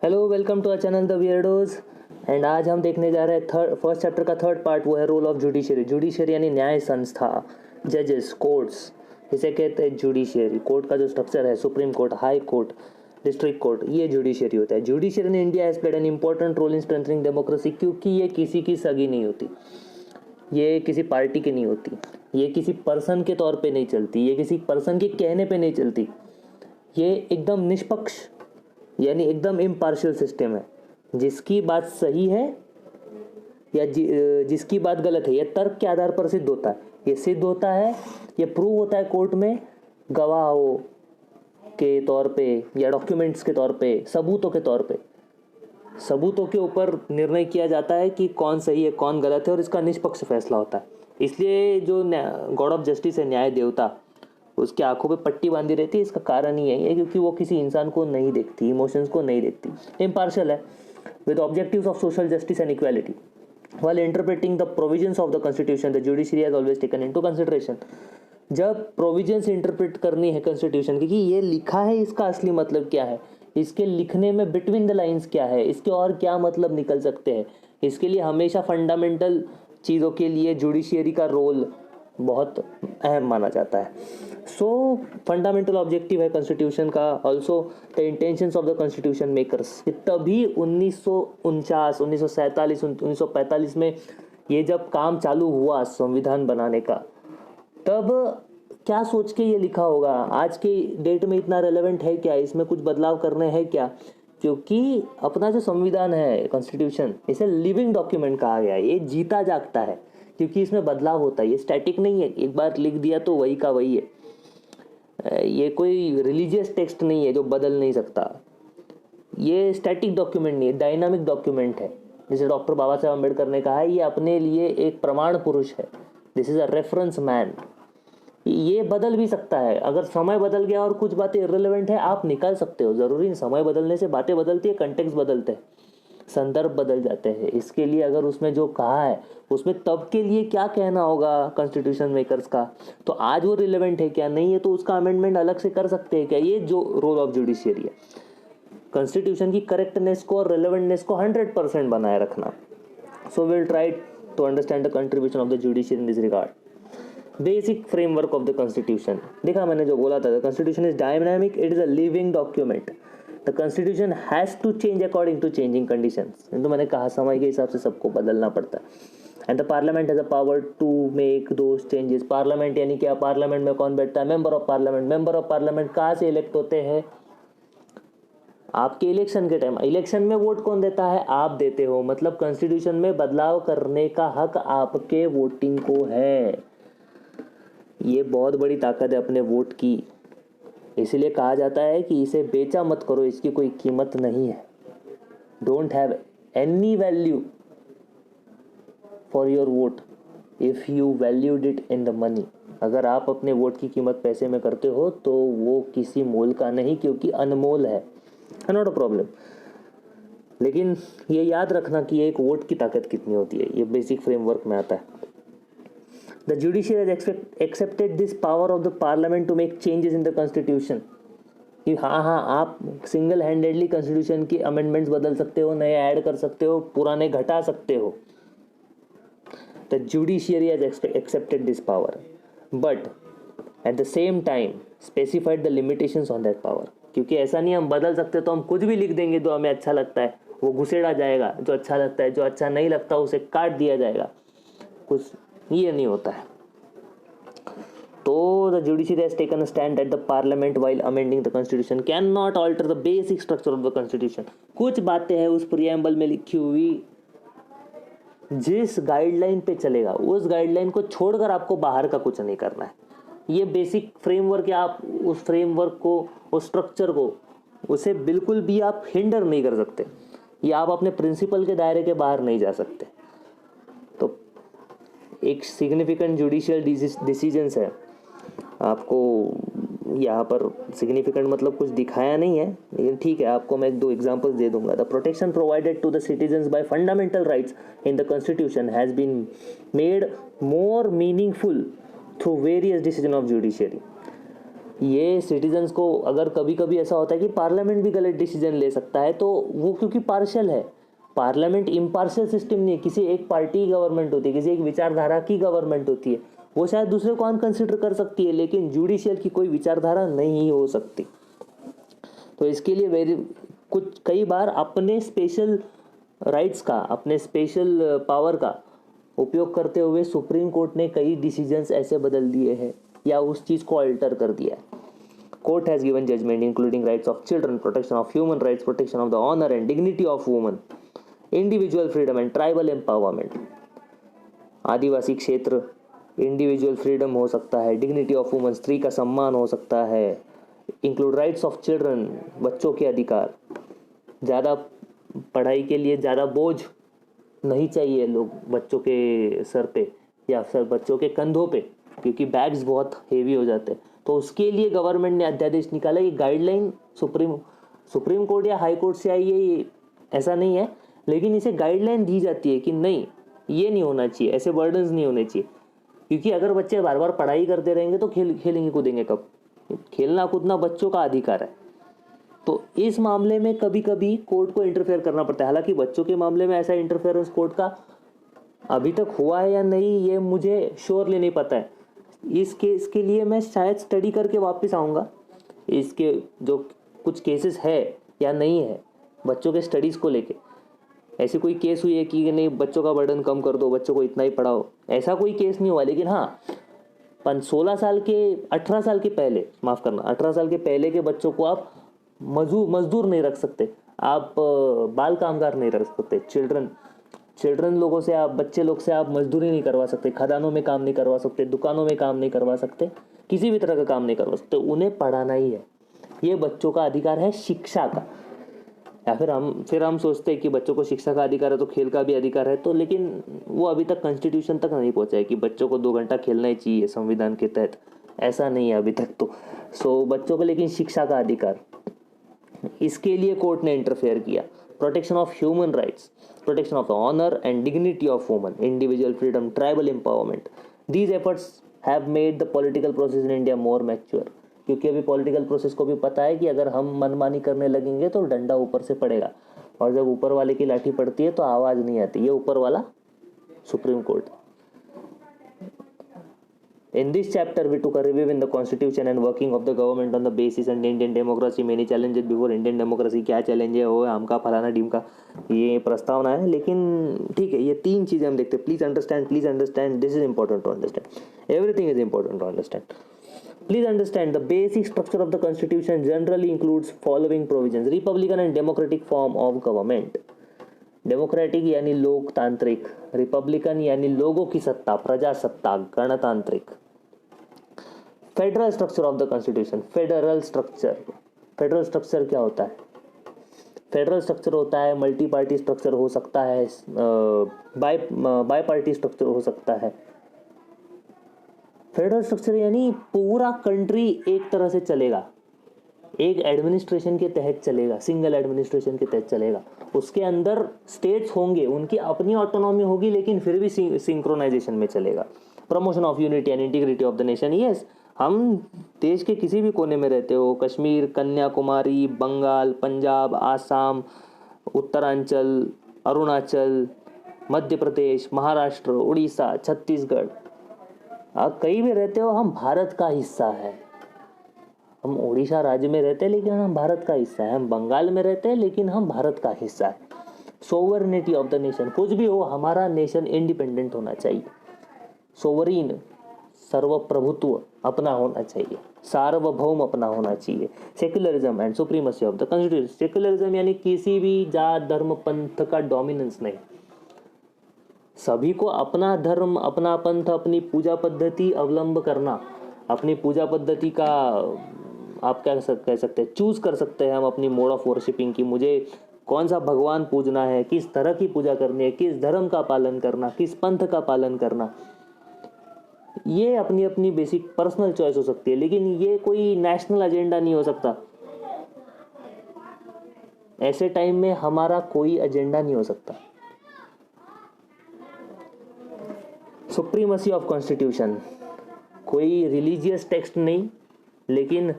Hello, welcome to our channel the Weirdos. And आज हम देखने जा रहे हैं फर्स्ट चैप्टर का थर्ड पार्ट। वो है रोल ऑफ जुडिशरी। जुडिशरी यानी न्याय संस्था, जजेस, कोर्ट्स, इसे कहते हैं जुडिशरी। कोर्ट का जो स्ट्रक्चर है, Supreme Court, High Court, district court, ये जुडिशरी होता है। Judiciary in India has played an important role in strengthening democracy, क्योंकि ये किसी की सगी नहीं होती, ये किसी पार्टी की नहीं होती, ये किसी पर्सन के तौर पे नहीं चलती, ये किसी पर्सन के कहने पे नहीं चलती। ये एकदम निष्पक्ष यानी एकदम इम्पार्शियल सिस्टम है। जिसकी बात सही है या जिसकी बात गलत है, यह तर्क के आधार पर सिद्ध होता है। ये सिद्ध होता है, ये प्रूव होता है कोर्ट में गवाहों के तौर पे या डॉक्यूमेंट्स के तौर पे, सबूतों के तौर पे। सबूतों के ऊपर निर्णय किया जाता है कि कौन सही है कौन गलत है, और इसका निष्पक्ष फैसला होता है। इसलिए जो गॉड ऑफ जस्टिस है, न्याय देवता, उसकी आंखों पे पट्टी बांधी रहती है। इसका कारण ही यही है क्योंकि वो किसी इंसान को नहीं देखती, इमोशंस को नहीं देखती, इम्पार्शियल है, with objectives of social justice and equality. While interpreting the provisions of the constitution, the judiciary has always taken into consideration. जब प्रोविजंस इंटरप्रेट करनी है कॉन्स्टिट्यूशन की कि ये लिखा है, इसका असली मतलब क्या है, इसके लिखने में बिटवीन द लाइंस क्या है, इसके और क्या मतलब निकल सकते हैं, इसके लिए हमेशा फंडामेंटल चीज़ों के लिए जुडिशियरी का रोल बहुत अहम माना जाता है। सो फंडामेंटल ऑब्जेक्टिव है कॉन्स्टिट्यूशन का, also the intentions of the constitution makers. तभी 1949, 1947, 1945 में ये जब काम चालू हुआ संविधान बनाने का, तब क्या सोच के ये लिखा होगा, आज के डेट में इतना रेलेवेंट है क्या, इसमें कुछ बदलाव करने हैं क्या? क्योंकि अपना जो संविधान है, कॉन्स्टिट्यूशन, इसे लिविंग डॉक्यूमेंट कहा गया है। ये जीता जागता है क्योंकि इसमें बदलाव होता है, ये स्टैटिक नहीं है, एक बार लिख दिया तो वही का वही है। ये कोई रिलीजियस टेक्स्ट नहीं है जो बदल नहीं सकता। ये स्टैटिक डॉक्यूमेंट नहीं है, डायनामिक डॉक्यूमेंट है। जैसे डॉक्टर बाबा साहब अम्बेडकर ने कहा है, ये अपने लिए एक प्रमाण पुरुष है, this is a reference man. ये बदल भी सकता है, अगर समय बदल गया और कुछ बातें इर्रेलेवेंट है, आप निकाल सकते हो। ज़रूरी नहीं, समय बदलने से बातें बदलती है, कंटेक्स्ट बदलते हैं, संदर्भ बदल जाते हैं। इसके लिए अगर उसमें जो कहा है उसमें तब के लिए क्या कहना होगा कॉन्स्टिट्यूशन मेकर्स का, तो आज वो रिलेवेंट है क्या, नहीं है तो उसका अमेंडमेंट अलग से कर सकते हैं क्या। ये जो रोल ऑफ जुडिशियरी है, कॉन्स्टिट्यूशन की करेक्टनेस को और रिलेवेंटनेस को 100% बनाए रखना। So will try to understand the contribution of the judiciary in this regard. Basic framework of the constitution, देखा मैंने जो बोला था, the constitution is dynamic, it is a living document. The constitution has to change according to changing conditions. तो मैंने कहा समय के हिसाब से सबको बदलना पड़ता है। And the parliament has a power to make those changes. Parliament यानी क्या, पार्लियामेंट में कौन बैठता है, member of parliament. Member of parliament कहाँ से इलेक्ट होते हैं, आपके इलेक्शन के टाइम। इलेक्शन में वोट कौन देता है, आप देते हो। मतलब कॉन्स्टिट्यूशन में बदलाव करने का हक आपके वोटिंग को है। ये बहुत बड़ी ताकत है अपने वोट की। इसलिए कहा जाता है कि इसे बेचा मत करो, इसकी कोई कीमत नहीं है। Don't have any value for your vote if you valued it in the money. अगर आप अपने वोट की कीमत पैसे में करते हो तो वो किसी मोल का नहीं, क्योंकि अनमोल है, नॉट अ प्रॉब्लम। लेकिन ये याद रखना कि एक वोट की ताकत कितनी होती है, ये बेसिक फ्रेमवर्क में आता है। The judiciary has accepted this power of the parliament to make changes in the constitution. कि हाँ, आप सिंगल हैंडेडली कॉन्स्टिट्यूशन की अमेंडमेंट्स बदल सकते हो, नए ऐड कर सकते हो, पुराने घटा सकते हो। The judiciary has accepted this power, but at the same time specified the limitations on that power. क्योंकि ऐसा नहीं हम बदल सकते तो हम कुछ भी लिख देंगे जो हमें अच्छा लगता है, वो घुसेड़ा जाएगा। जो अच्छा लगता है, जो अच्छा नहीं लगता उसे काट दिया जाएगा, कुछ ये नहीं होता है। तो the judiciary has taken a stand that the parliament while amending the constitution can not alter the basic structure of the constitution. कुछ बातें हैं उस प्रियम्बल में लिखी हुई, जिस गाइडलाइन पे चलेगा उस गाइडलाइन को छोड़कर आपको बाहर का कुछ नहीं करना है। ये बेसिक फ्रेमवर्क है, आप उस फ्रेमवर्क को, उस स्ट्रक्चर को, उसे बिल्कुल भी आप हिंडर नहीं कर सकते, या आप अपने प्रिंसिपल के दायरे के बाहर नहीं जा सकते। तो एक सिग्निफिकेंट जुडिशियल डिसीजंस है। आपको यहाँ पर सिग्निफिकेंट मतलब कुछ दिखाया नहीं है, लेकिन ठीक है, आपको मैं एक दो एग्जांपल्स दे दूंगा। The protection provided to the citizens by fundamental rights in the constitution has been made more meaningful through various decision of judiciary. ये सिटीजन्स को, अगर कभी कभी ऐसा होता है कि पार्लियामेंट भी गलत डिसीजन ले सकता है, तो वो क्योंकि पार्शियल है, पार्लियामेंट इम्पार्शियल सिस्टम नहीं है, किसी एक पार्टी की गवर्नमेंट होती है, किसी एक विचारधारा की गवर्नमेंट होती है, वो शायद दूसरे को अनकंसिडर कर सकती है, लेकिन जुडिशियल की कोई विचारधारा नहीं हो सकती। तो इसके लिए कुछ कई बार अपने स्पेशल राइट्स का, अपने स्पेशल पावर का उपयोग करते हुए सुप्रीम कोर्ट ने कई डिसीजंस ऐसे बदल दिए हैं या उस चीज़ को अल्टर कर दिया है। Court has given judgement including rights of children, protection of human rights, protection of the honour and dignity of woman, individual freedom and tribal empowerment. आदिवासी क्षेत्र, इंडिविजुअल फ्रीडम हो सकता है, डिग्निटी ऑफ वुमन, स्त्री का सम्मान हो सकता है, इंक्लूड राइट्स ऑफ चिल्ड्रन, बच्चों के अधिकार, ज़्यादा पढ़ाई के लिए ज़्यादा बोझ नहीं चाहिए लोग बच्चों के सर पे या सर बच्चों के कंधों पे, क्योंकि बैग्स बहुत हेवी हो जाते हैं। तो उसके लिए गवर्नमेंट ने अध्यादेश निकाला, ये गाइडलाइन सुप्रीम कोर्ट या हाई कोर्ट से आई है, ये ऐसा नहीं है, लेकिन इसे गाइडलाइन दी जाती है कि नहीं, ये नहीं होना चाहिए, ऐसे बर्डन्स नहीं होने चाहिए, क्योंकि अगर बच्चे बार बार पढ़ाई करते रहेंगे तो खेलेंगे कूदेंगे कब? खेलना कूदना बच्चों का अधिकार है। तो इस मामले में कभी कभी कोर्ट को इंटरफेयर करना पड़ता है। हालांकि बच्चों के मामले में ऐसा इंटरफेरेंस कोर्ट का अभी तक हुआ है या नहीं, ये मुझे श्योरली नहीं पता है। इस केस के लिए मैं शायद स्टडी करके वापस आऊँगा, इसके जो कुछ केसेस है या नहीं है बच्चों के स्टडीज़ को लेके। ऐसी कोई केस हुई है कि नहीं बच्चों का बर्डन कम कर दो, बच्चों को इतना ही पढ़ाओ, ऐसा कोई केस नहीं हुआ। लेकिन हाँ, 18 साल के पहले, माफ़ करना, 18 साल के पहले के बच्चों को आप मजदूर नहीं रख सकते, आप बाल कामगार नहीं रख सकते, चिल्ड्रन लोगों से आप, बच्चे लोग से आप मजदूरी नहीं करवा सकते, खदानों में काम नहीं करवा सकते, दुकानों में काम नहीं करवा सकते, किसी भी तरह का काम नहीं करवा सकते, उन्हें पढ़ाना ही है। ये बच्चों का अधिकार है शिक्षा का। या फिर हम सोचते हैं कि बच्चों को शिक्षा का अधिकार है तो खेल का भी अधिकार है, तो लेकिन वो अभी तक कॉन्स्टिट्यूशन तक नहीं पहुंचा है कि बच्चों को 2 घंटा खेलना ही चाहिए संविधान के तहत, ऐसा नहीं है अभी तक तो। सो बच्चों को लेकिन शिक्षा का अधिकार, इसके लिए कोर्ट ने इंटरफेयर किया। Protection of human rights, protection of the honour and dignity of woman, individual freedom, tribal empowerment, these efforts have made the political process in India more mature. क्योंकि अभी पॉलिटिकल प्रोसेस को भी पता है कि अगर हम मनमानी करने लगेंगे तो डंडा ऊपर से पड़ेगा, और जब ऊपर वाले की लाठी पड़ती है तो आवाज़ नहीं आती, ये ऊपर वाला supreme court. In this chapter, we took a review in the constitution and working of the government on the basis and Indian democracy, many challenges before Indian democracy। क्या चैलेंज है वो हमका फलाना टीम का ये प्रस्तावना है, लेकिन ठीक है, ये 3 चीज़ें हम देखते हैं। Please understand, this is important to understand, everything is important to understand. Please understand the basic structure of the constitution generally includes following provisions: Republican and democratic form of government। Democratic यानी लोकतांत्रिक, republican यानी लोगों की सत्ता, प्रजासत्ताक, गणतांत्रिक। Federal structure of the constitution, federal structure क्या होता है? फेडरल स्ट्रक्चर होता है, मल्टी पार्टी स्ट्रक्चर हो सकता है, बाय पार्टी स्ट्रक्चर हो सकता है। फेडरल स्ट्रक्चर यानी पूरा कंट्री एक तरह से चलेगा, एक एडमिनिस्ट्रेशन के तहत चलेगा, सिंगल एडमिनिस्ट्रेशन के तहत चलेगा। उसके अंदर स्टेट्स होंगे, उनकी अपनी ऑटोनॉमी होगी, लेकिन फिर भी सिंक्रोनाइजेशन में चलेगा। Promotion of unity and integrity of the nation. Yes, हम देश के किसी भी कोने में रहते हो, कश्मीर, कन्याकुमारी, बंगाल, पंजाब, आसाम, उत्तरांचल, अरुणाचल, मध्य प्रदेश, महाराष्ट्र, उड़ीसा, छत्तीसगढ़, आप कहीं भी रहते हो, हम भारत का हिस्सा है। हम उड़ीसा राज्य में रहते हैं लेकिन हम भारत का हिस्सा है, हम बंगाल में रहते हैं लेकिन हम भारत का हिस्सा है। सोवरेनिटी ऑफ द नेशन, कुछ भी हो हमारा नेशन इंडिपेंडेंट होना चाहिए। सोवरीन, सर्वप्रभुत्व अपना होना चाहिए, सार्वभौम अपना होना चाहिए। Secularism and supremacy of the constitution. Secularism यानी किसी भी जात धर्म पंथ का डोमिनेंस नहीं, सभी को अपना धर्म, अपना पंथ, अपनी पूजा पद्धति अवलंब करना, अपनी पूजा पद्धति का आप क्या कह सकते हैं, चूज कर सकते हैं हम अपनी मोड ऑफ वर्शिपिंग की, मुझे कौन सा भगवान पूजना है, किस तरह की पूजा करनी है, किस धर्म का पालन करना, किस पंथ का पालन करना, ये अपनी अपनी बेसिक पर्सनल चॉइस हो सकती है, लेकिन ये कोई नेशनल एजेंडा नहीं हो सकता। ऐसे टाइम में हमारा कोई एजेंडा नहीं हो सकता। सुप्रीमेसी ऑफ कॉन्स्टिट्यूशन, कोई रिलीजियस टेक्स्ट नहीं, लेकिन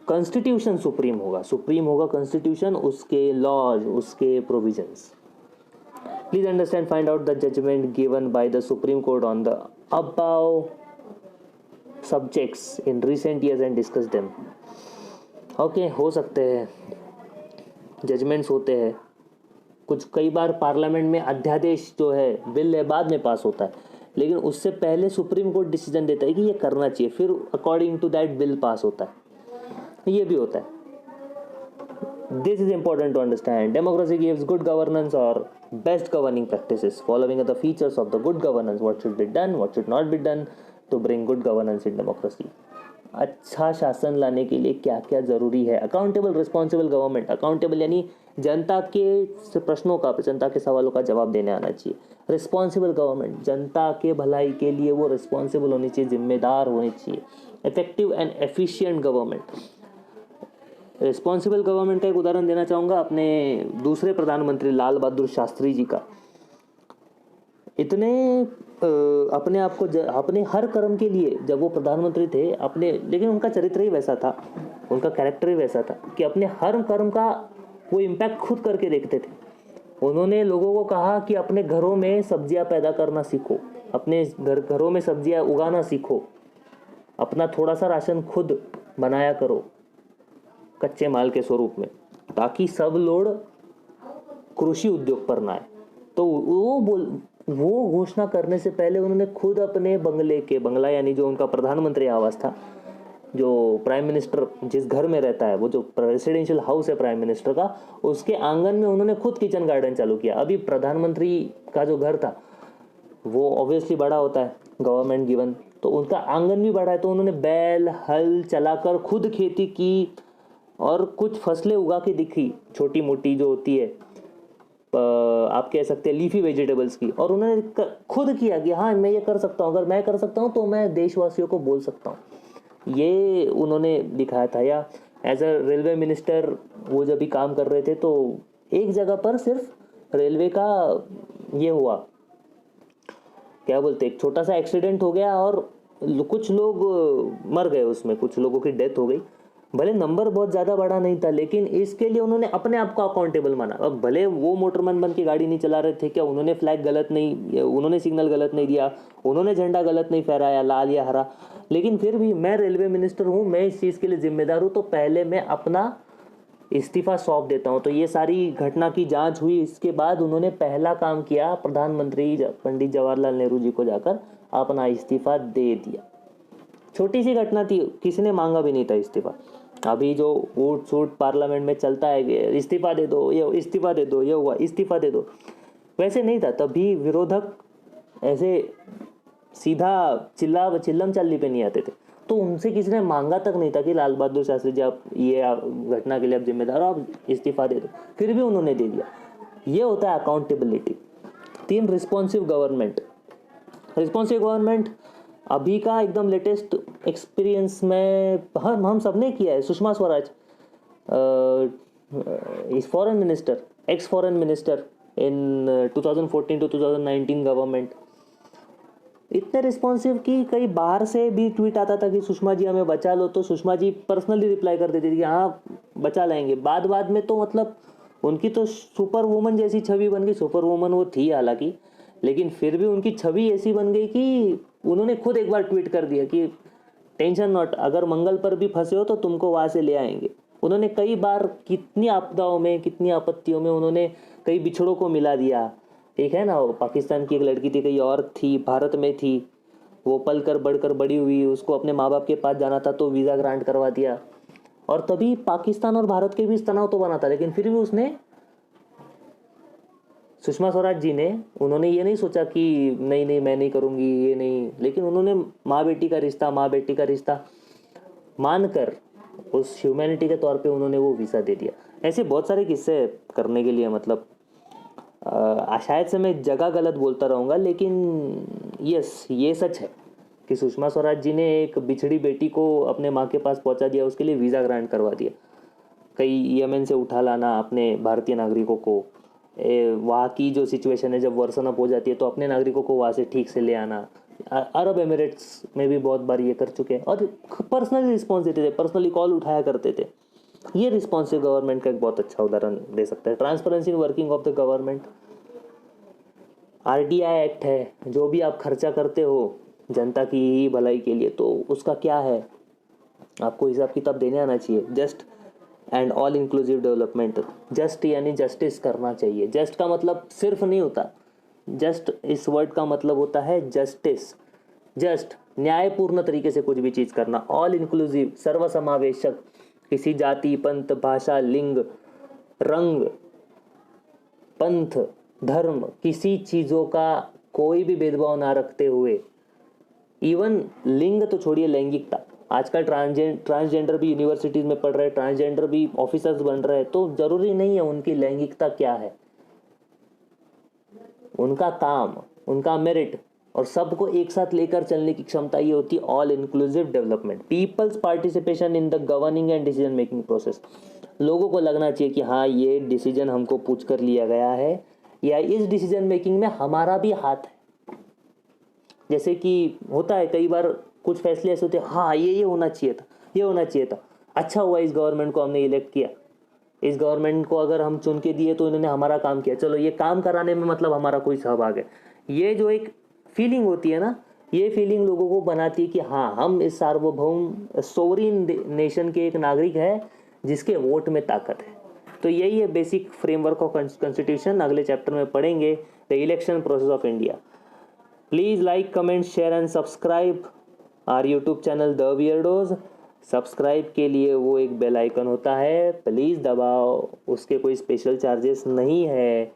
कॉन्स्टिट्यूशन सुप्रीम होगा कॉन्स्टिट्यूशन, उसके लॉज, उसके provisions. Please understand, find out the judgement given by the supreme court on the above subjects in recent years and discuss them. Okay, हो सकते हैं judgements होते हैं कुछ. कई बार पार्लियामेंट में अध्यादेश जो है बिल है बाद में पास होता है, लेकिन उससे पहले सुप्रीम कोर्ट डिसीजन देता है कि ये करना चाहिए, फिर according to that bill pass होता है. ये भी होता है. This is important to understand. Democracy gives good governance or best governing practices. Following are the features of the good governance. What should be done, what should not be done to bring good governance in democracy. अच्छा शासन लाने के लिए क्या क्या ज़रूरी है. Accountable responsible government. Accountable यानी जनता के प्रश्नों का, जनता के सवालों का जवाब देने आना चाहिए. रिस्पॉन्सिबल गवर्नमेंट, जनता के भलाई के लिए वो रिस्पॉन्सिबल होनी चाहिए, जिम्मेदार होनी चाहिए. Effective and efficient government. Responsible government का एक उदाहरण देना चाहूँगा अपने दूसरे प्रधानमंत्री लाल बहादुर शास्त्री जी का. इतने अपने आप को अपने हर कर्म के लिए जब वो प्रधानमंत्री थे अपने, लेकिन उनका चरित्र ही वैसा था, उनका कैरेक्टर ही वैसा था कि अपने हर कर्म का वो इम्पैक्ट खुद करके देखते थे. उन्होंने लोगों को कहा कि अपने घरों में सब्जियां पैदा करना सीखो, अपने घरों में सब्जियां उगाना सीखो, अपना थोड़ा सा राशन खुद बनाया करो कच्चे माल के स्वरूप में, ताकि सब लोड कृषि उद्योग पर ना आए. तो वो घोषणा करने से पहले उन्होंने खुद अपने बंगला यानी जो उनका प्रधानमंत्री आवास था, जो प्राइम मिनिस्टर जिस घर में रहता है, वो जो प्रेसिडेंशियल हाउस है प्राइम मिनिस्टर का, उसके आंगन में उन्होंने खुद किचन गार्डन चालू किया. अभी प्रधानमंत्री का जो घर था वो ऑब्वियसली बड़ा होता है गवर्नमेंट गिवन, तो उनका आंगन भी बड़ा है, तो उन्होंने बैल हल चलाकर खुद खेती की और कुछ फसलें उगा के दिखी, छोटी मोटी जो होती है आप कह सकते हैं लीफी वेजिटेबल्स की, और उन्होंने खुद किया कि हाँ मैं ये कर सकता हूँ, अगर मैं कर सकता हूँ तो मैं देशवासियों को बोल सकता हूँ. ये उन्होंने दिखाया था. या एज अ रेलवे मिनिस्टर वो जब भी काम कर रहे थे तो एक जगह पर सिर्फ रेलवे का ये हुआ, क्या बोलते, एक छोटा सा एक्सीडेंट हो गया और कुछ लोग मर गए, उसमें कुछ लोगों की डेथ हो गई. भले नंबर बहुत ज़्यादा बड़ा नहीं था, लेकिन इसके लिए उन्होंने अपने आप को अकाउंटेबल माना. अब भले वो मोटरमैन बन के गाड़ी नहीं चला रहे थे, क्या उन्होंने फ्लैग गलत नहीं, उन्होंने सिग्नल गलत नहीं दिया, उन्होंने झंडा गलत नहीं फहराया लाल या हरा, लेकिन फिर भी मैं रेलवे मिनिस्टर हूँ, मैं इस चीज़ के लिए जिम्मेदार हूँ, तो पहले मैं अपना इस्तीफा सौंप देता हूँ. तो ये सारी घटना की जाँच हुई. इसके बाद उन्होंने पहला काम किया, प्रधानमंत्री पंडित जवाहरलाल नेहरू जी को जाकर अपना इस्तीफा दे दिया. छोटी सी घटना थी, किसी ने मांगा भी नहीं था इस्तीफा. अभी जो ऊट सूट पार्लियामेंट में चलता है कि इस्तीफा दे दो, ये इस्तीफा दे दो, ये हुआ इस्तीफा दे दो, वैसे नहीं था. तभी विरोधक ऐसे सीधा चिल्लम चाली पे नहीं आते थे, तो उनसे किसी ने मांगा तक नहीं था कि लाल बहादुर शास्त्री जी आप ये घटना के लिए आप जिम्मेदार हो, आप इस्तीफा दे दो, फिर भी उन्होंने दे दिया. ये होता है accountability. 3 responsive government. Responsive government अभी का एकदम लेटेस्ट एक्सपीरियंस में हम सबने किया है. Sushma Swaraj is foreign minister, ex foreign minister in 2014 to 2019 government, इतने रिस्पॉन्सिव कि कई बाहर से भी ट्वीट आता था कि सुषमा जी हमें बचा लो, तो सुषमा जी पर्सनली रिप्लाई कर देती थी कि हाँ बचा लेंगे. बाद में तो मतलब उनकी तो सुपर वुमन जैसी छवि बन गई. सुपर वुमन वो थी हालांकि, लेकिन फिर भी उनकी छवि ऐसी बन गई कि उन्होंने खुद एक बार ट्वीट कर दिया कि टेंशन नॉट, अगर मंगल पर भी फंसे हो तो तुमको वहाँ से ले आएंगे. उन्होंने कई बार कितनी आपदाओं में, कितनी आपत्तियों में उन्होंने कई बिछड़ों को मिला दिया. एक है ना, पाकिस्तान की एक लड़की थी, कई और थी, भारत में थी, वो पल कर बढ़कर बड़ी हुई, उसको अपने माँ बाप के पास जाना था तो वीज़ा ग्रांट करवा दिया. और तभी पाकिस्तान और भारत के बीच तनाव तो बना था, लेकिन फिर भी उसने, सुषमा स्वराज जी ने, उन्होंने ये नहीं सोचा कि नहीं मैं नहीं करूँगी ये नहीं, लेकिन उन्होंने माँ बेटी का रिश्ता मानकर उस ह्यूमैनिटी के तौर पे उन्होंने वो वीज़ा दे दिया. ऐसे बहुत सारे किस्से करने के लिए, मतलब शायद से मैं जगह गलत बोलता रहूँगा, लेकिन यस ये सच है कि सुषमा स्वराज जी ने एक बिछड़ी बेटी को अपने माँ के पास पहुँचा दिया, उसके लिए वीज़ा ग्रांट करवा दिया. कई यमन से उठा लाना अपने भारतीय नागरिकों को, वहाँ की जो सिचुएशन है जब वर्सन अप हो जाती है तो अपने नागरिकों को वहाँ से ठीक से ले आना, अरब एमिरेट्स में भी बहुत बार ये कर चुके हैं और पर्सनली रिस्पॉन्स देते थे, पर्सनली कॉल उठाया करते थे। ये रिस्पॉन्सिव गवर्नमेंट का एक बहुत अच्छा उदाहरण दे सकता है। Transparency in working of the government, RTI act है, जो भी आप खर्चा करते हो जनता की ही भलाई के लिए, तो उसका क्या है, आपको हिसाब किताब देने आना चाहिए। Just and all inclusive development, just यानी जस्टिस करना चाहिए। जस्ट का मतलब सिर्फ नहीं होता, जस्ट इस वर्ड का मतलब होता है जस्टिस, जस्ट न्यायपूर्ण तरीके से कुछ भी चीज़ करना। ऑल इंक्लूसिव, सर्वसमावेशक, किसी जाति, पंथ, भाषा, लिंग, रंग, पंथ, धर्म, किसी चीज़ों का कोई भी भेदभाव ना रखते हुए। इवन लिंग तो छोड़िए, लैंगिकता, आजकल ट्रांसजेंडर भी यूनिवर्सिटीज़ में पढ़ रहे हैं, ट्रांसजेंडर भी ऑफिसर्स बन रहे हैं, तो ज़रूरी नहीं है उनकी लैंगिकता क्या है, उनका काम, उनका मेरिट, और सबको एक साथ लेकर चलने की क्षमता ये होती है all inclusive development. Peoples participation in the governing and decision making process, लोगों को लगना चाहिए कि हाँ ये डिसीजन हमको पूछ कर लिया गया है, या इस डिसीजन मेकिंग में हमारा भी हाथ है। जैसे कि होता है कई बार कुछ फैसले ऐसे होते हैं, हाँ ये होना चाहिए था, ये होना चाहिए था, अच्छा हुआ इस गवर्नमेंट को हमने इलेक्ट किया, इस गवर्नमेंट को अगर हम चुन के दिए तो इन्होंने हमारा काम किया, चलो ये काम कराने में मतलब हमारा कोई सहभाग है। ये जो एक फीलिंग होती है ना, ये फीलिंग लोगों को बनाती है कि हाँ हम इस सार्वभौम सोवरीन नेशन के एक नागरिक हैं जिसके वोट में ताकत है। तो यही है बेसिक फ्रेमवर्क ऑफ कॉन्स्टिट्यूशन। अगले चैप्टर में पढ़ेंगे the election process of India. Please like, comment, share and subscribe our YouTube channel the Weirdos. Subscribe के लिए वो एक बेल आइकन होता है, प्लीज़ दबाओ, उसके कोई स्पेशल चार्जेस नहीं है,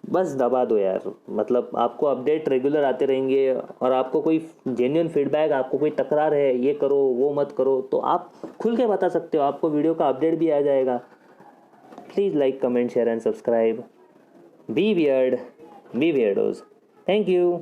बस दबा दो यार। मतलब आपको अपडेट रेगुलर आते रहेंगे, और आपको कोई जेन्युइन फीडबैक, आपको कोई तकरार है, ये करो वो मत करो, तो आप खुल के बता सकते हो, आपको वीडियो का अपडेट भी आ जाएगा। Please like, comment, share and subscribe. Be weird, be Weirdos. Thank you.